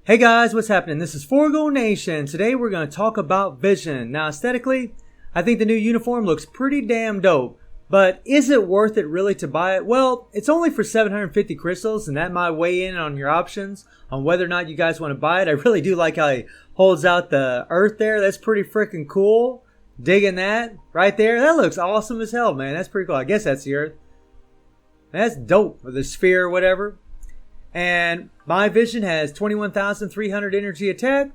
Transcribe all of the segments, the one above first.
Hey guys, what's happening? This is Forgo Nation. Today we're going to talk about Vision. Now aesthetically, I think the new uniform looks pretty damn dope. But is it worth it really to buy it? Well, it's only for 750 crystals, and that might weigh in on your options on whether or not you guys want to buy it. I really do like how he holds out the earth there. That's pretty freaking cool. Digging that right there. That looks awesome as hell, man. That's pretty cool. I guess that's the earth. That's dope. Or the sphere or whatever. And my Vision has 21,300 energy attack.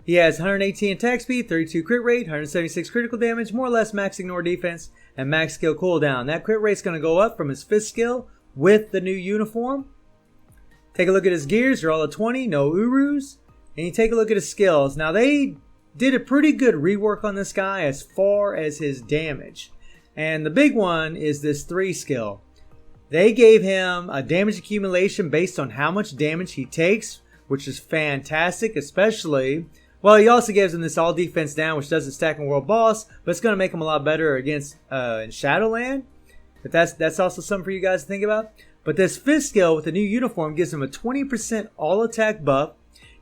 He has 118 attack speed, 32 crit rate, 176 critical damage, more or less max ignore defense, and max skill cooldown. That crit rate's going to go up from his 5th skill with the new uniform. Take a look at his gears. They're all at 20, no Urus. And you take a look at his skills. Now they did a pretty good rework on this guy as far as his damage. And the big one is this 3 skill. They gave him a damage accumulation based on how much damage he takes, which is fantastic, especially... Well, he also gives him this all defense down, which doesn't stack in World Boss, but it's going to make him a lot better against in Shadowland. But that's also something for you guys to think about. But this 5th skill with the new uniform gives him a 20% all attack buff,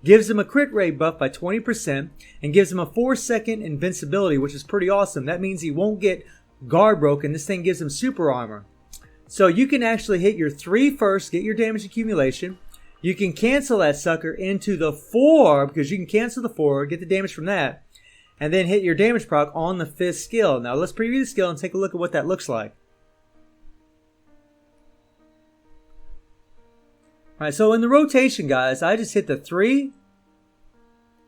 gives him a crit rate buff by 20%, and gives him a 4-second invincibility, which is pretty awesome. That means he won't get guard broken. This thing gives him super armor. So you can actually hit your 3 first, get your damage accumulation. You can cancel that sucker into the 4, because you can cancel the 4, get the damage from that, and then hit your damage proc on the 5th skill. Now let's preview the skill and take a look at what that looks like. Alright, so in the rotation, guys, I just hit the 3,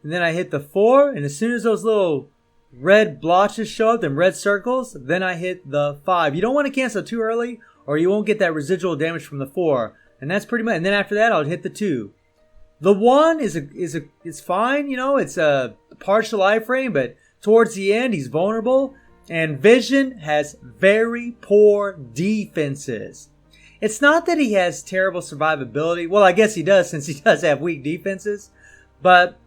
and then I hit the 4, and as soon as those little red blotches show up, them red circles, then I hit the 5. You don't want to cancel too early, or you won't get that residual damage from the 4. And that's pretty much. And then after that, I'll hit the 2. The 1 is fine, you know. It's a partial iframe, but towards the end, he's vulnerable. And Vision has very poor defenses. It's not that he has terrible survivability. Well, I guess he does, since he does have weak defenses. But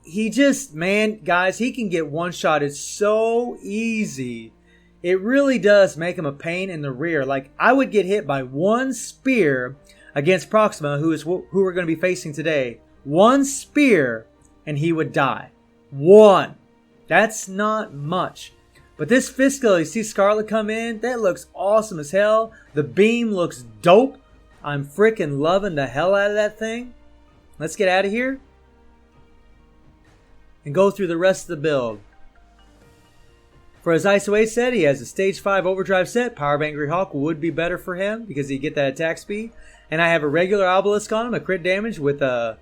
he just, man, guys, he can get one-shotted so easy. It really does make him a pain in the rear. Like, I would get hit by one spear against Proxima, who we're going to be facing today. One spear, and he would die. One. That's not much. But this 5th skill, you see Scarlet come in? That looks awesome as hell. The beam looks dope. I'm freaking loving the hell out of that thing. Let's get out of here and go through the rest of the build. For his ISO 8 set, he has a Stage 5 Overdrive set. Power of Angry Hawk would be better for him because he'd get that attack speed. And I have a regular Obelisk on him, a crit damage with a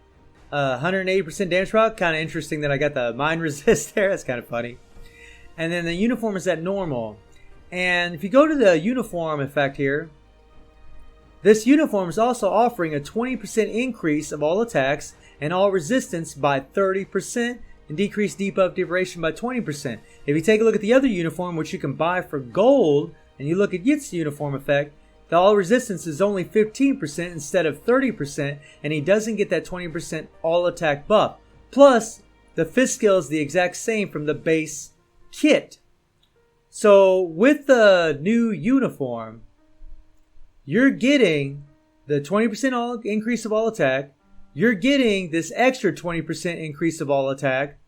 180% damage proc. Kind of interesting that I got the Mind Resist there. That's kind of funny. And then the uniform is at normal. And if you go to the uniform effect here, this uniform is also offering a 20% increase of all attacks and all resistance by 30%. And decrease debuff duration by 20%. If you take a look at the other uniform, which you can buy for gold, and you look at Yit's uniform effect, the all resistance is only 15% instead of 30%, and he doesn't get that 20% all attack buff. Plus, the 5th skill is the exact same from the base kit. So, with the new uniform, you're getting the 20% all increase of all attack. You're getting this extra 20% increase of all attack.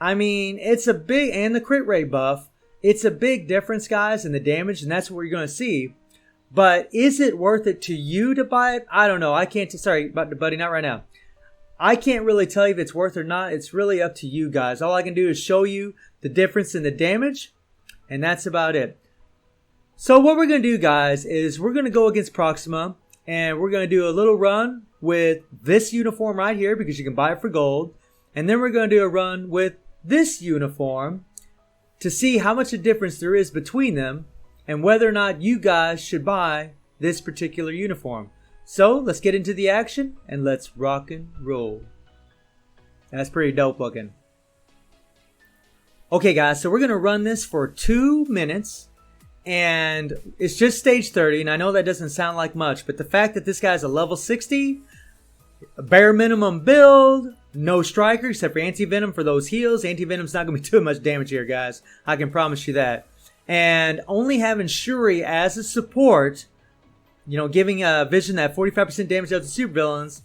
I mean, it's a big, and the crit rate buff. It's a big difference, guys, in the damage, and that's what you're going to see. But is it worth it to you to buy it? I don't know. I can't, sorry, buddy, not right now. I can't really tell you if it's worth it or not. It's really up to you guys. All I can do is show you the difference in the damage, and that's about it. So what we're going to do, guys, is we're going to go against Proxima, and we're going to do a little run with this uniform right here because you can buy it for gold. And then we're going to do a run with this uniform to see how much a difference there is between them and whether or not you guys should buy this particular uniform. So let's get into the action and let's rock and roll. That's pretty dope looking. Okay guys, so we're going to run this for 2 minutes. And it's just stage 30, and I know that doesn't sound like much, but the fact that this guy's a level 60, a bare minimum build, no striker except for anti-venom for those heals. Anti-venom's not going to be doing much damage here, guys. I can promise you that. And only having Shuri as a support, you know, giving Vision that 45% damage out to supervillains,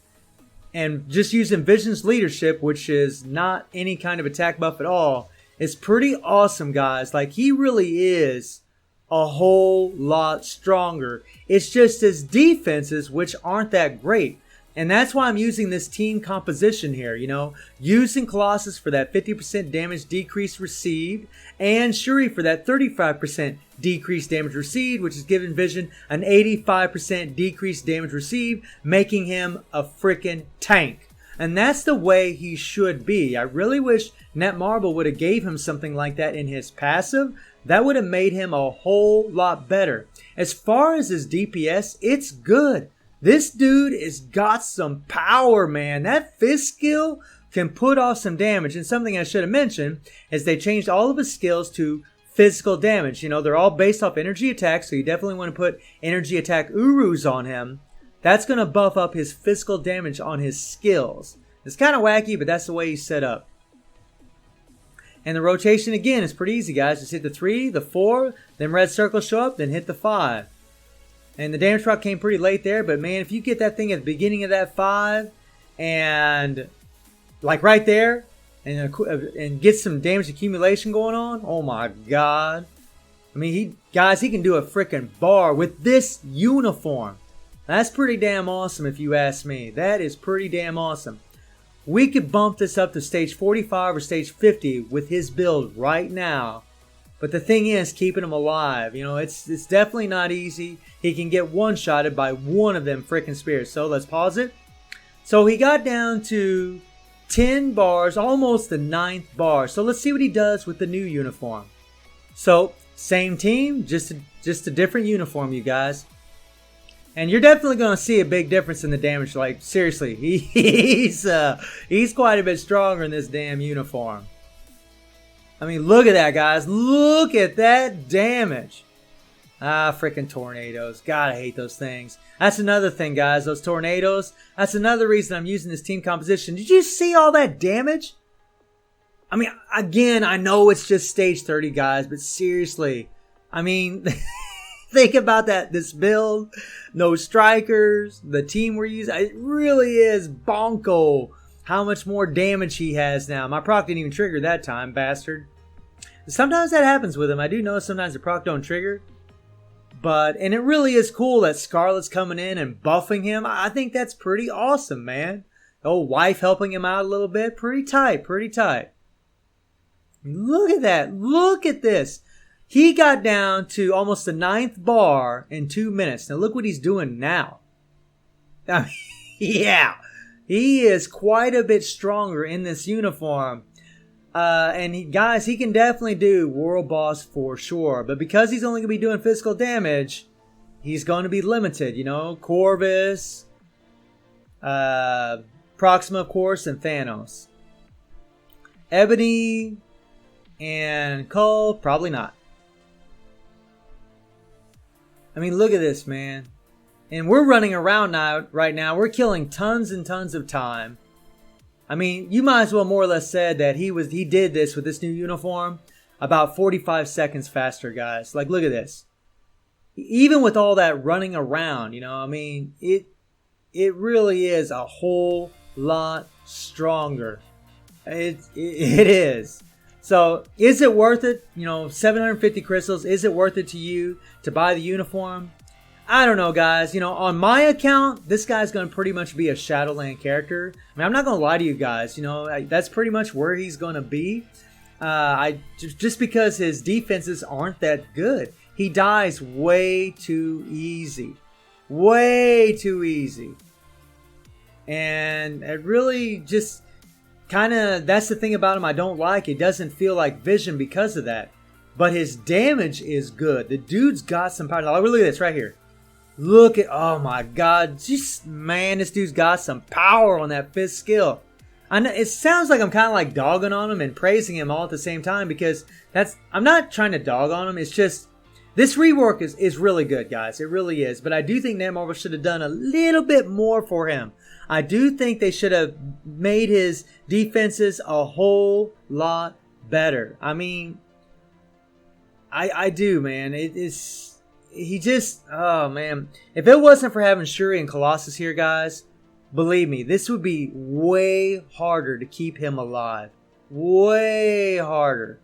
And just using Vision's leadership, which is not any kind of attack buff at all, is pretty awesome, guys. Like, he really is a whole lot stronger. It's just his defenses, which aren't that great. And that's why I'm using this team composition here, you know. Using Colossus for that 50% damage decrease received, and Shuri for that 35% decreased damage received, which is giving Vision an 85% decreased damage received, making him a freaking tank. And that's the way he should be. I really wish Netmarble would have gave him something like that in his passive. That would have made him a whole lot better. As far as his DPS, it's good. This dude has got some power, man. That fist skill can put off some damage. And something I should have mentioned is they changed all of his skills to physical damage. You know, they're all based off energy attack, so you definitely want to put energy attack Urus on him. That's going to buff up his physical damage on his skills. It's kind of wacky, but that's the way he's set up. And the rotation, again, is pretty easy, guys. Just hit the 3, the 4, then red circles show up, then hit the 5. And the damage proc came pretty late there, but man, if you get that thing at the beginning of that 5, and like right there, and get some damage accumulation going on, oh my god. I mean, he can do a freaking bar with this uniform. That's pretty damn awesome if you ask me. That is pretty damn awesome. We could bump this up to stage 45 or stage 50 with his build right now. But the thing is, keeping him alive. You know, it's definitely not easy. He can get one-shotted by one of them freaking spears. So let's pause it. So he got down to 10 bars, almost the 9th bar. So let's see what he does with the new uniform. So, same team, just a different uniform, you guys. And you're definitely going to see a big difference in the damage. Like, seriously, he's quite a bit stronger in this damn uniform. I mean, look at that, guys. Look at that damage. Ah, freaking tornadoes. God, I hate those things. That's another thing, guys. Those tornadoes. That's another reason I'm using this team composition. Did you see all that damage? I mean, again, I know it's just stage 30, guys, but seriously, I mean, think about that. This build, no strikers, the team we're using. It really is bonko how much more damage he has now. My proc didn't even trigger that time, bastard. Sometimes that happens with him. I do know sometimes the proc don't trigger. And it really is cool that Scarlet's coming in and buffing him. I think that's pretty awesome, man. Oh, wife helping him out a little bit. Pretty tight, pretty tight. Look at that. Look at this. He got down to almost the 9th bar in 2 minutes. Now look what he's doing now. I mean, yeah. He is quite a bit stronger in this uniform. Guys, he can definitely do World Boss for sure. But because he's only going to be doing physical damage, he's going to be limited. You know, Corvus, Proxima, of course, and Thanos. Ebony and Cull, probably not. I mean, look at this, man. And we're running around right now. We're killing tons and tons of time. I mean, you might as well more or less said that he did this with this new uniform about 45 seconds faster, guys. Like, look at this. Even with all that running around, you know, I mean, it really is a whole lot stronger. It is. So, is it worth it? You know, 750 crystals, is it worth it to you to buy the uniform? I don't know, guys. You know, on my account, this guy's going to pretty much be a Shadowland character. I mean, I'm not going to lie to you guys. You know, that's pretty much where he's going to be. Just because his defenses aren't that good. He dies way too easy. Way too easy. And it really just kind of, that's the thing about him I don't like. It doesn't feel like Vision because of that. But his damage is good. The dude's got some power. Now, look at this right here. Look at, oh my god, just, man, this dude's got some power on that fifth skill. I know, it sounds like I'm kind of like dogging on him and praising him all at the same time because I'm not trying to dog on him, it's just, this rework is really good, guys, it really is. But I do think Netmarble should have done a little bit more for him. I do think they should have made his defenses a whole lot better. I mean, I do, man, he just, oh man. If it wasn't for having Shuri and Colossus here, guys, believe me, this would be way harder to keep him alive. Way harder.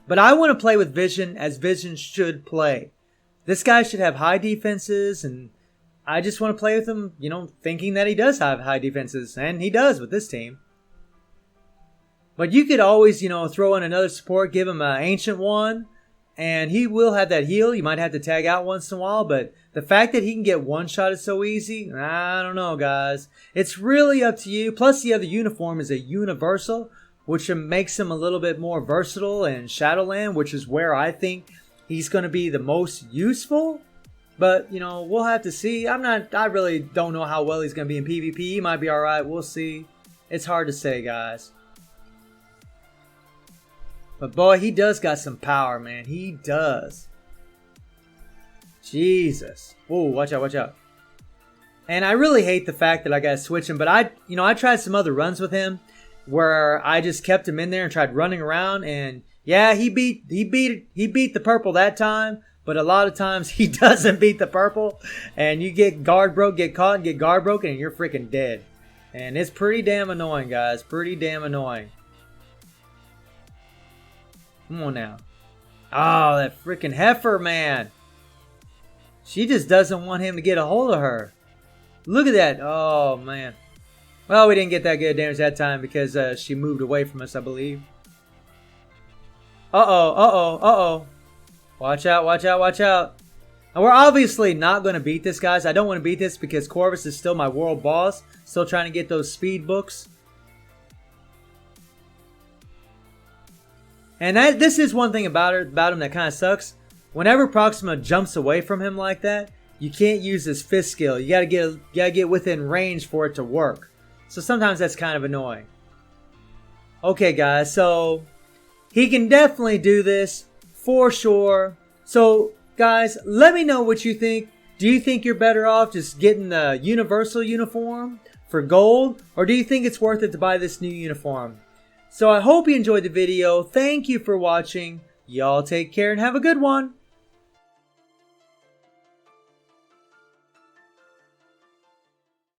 But I want to play with Vision as Vision should play. This guy should have high defenses, and I just want to play with him, thinking that he does have high defenses, and he does with this team. But you could always, throw in another support, give him an Ancient one, and he will have that heal. You might have to tag out once in a while, but the fact that he can get one-shotted so easy, I don't know, guys. It's really up to you. Plus, the other uniform is a universal, which makes him a little bit more versatile in Shadowland, which is where I think he's going to be the most useful. But, we'll have to see. I really don't know how well he's going to be in PvP. He might be alright. We'll see. It's hard to say, guys. But boy, he does got some power, man. He does. Jesus. Whoa, watch out, watch out. And I really hate the fact that I got to switch him. But I tried some other runs with him where I just kept him in there and tried running around. And yeah, he beat the purple that time. But a lot of times he doesn't beat the purple. And you get guard broke, get caught and get guard broken, and you're freaking dead. And it's pretty damn annoying, guys. Pretty damn annoying. Come on now. Oh, that freaking heifer, man. She just doesn't want him to get a hold of her. Look at that. Oh, man. Well, we didn't get that good damage that time because she moved away from us, I believe. Uh-oh, uh-oh, uh-oh. Watch out, watch out, watch out. And we're obviously not going to beat this, guys. I don't want to beat this because Corvus is still my world boss. Still trying to get those speed books. And this is one thing about him that kind of sucks. Whenever Proxima jumps away from him like that, you can't use his fist skill. You gotta get within range for it to work. So sometimes that's kind of annoying. Okay, guys, so he can definitely do this for sure. So, guys, let me know what you think. Do you think you're better off just getting the universal uniform for gold, or do you think it's worth it to buy this new uniform? So I hope you enjoyed the video. Thank you for watching. Y'all take care and have a good one.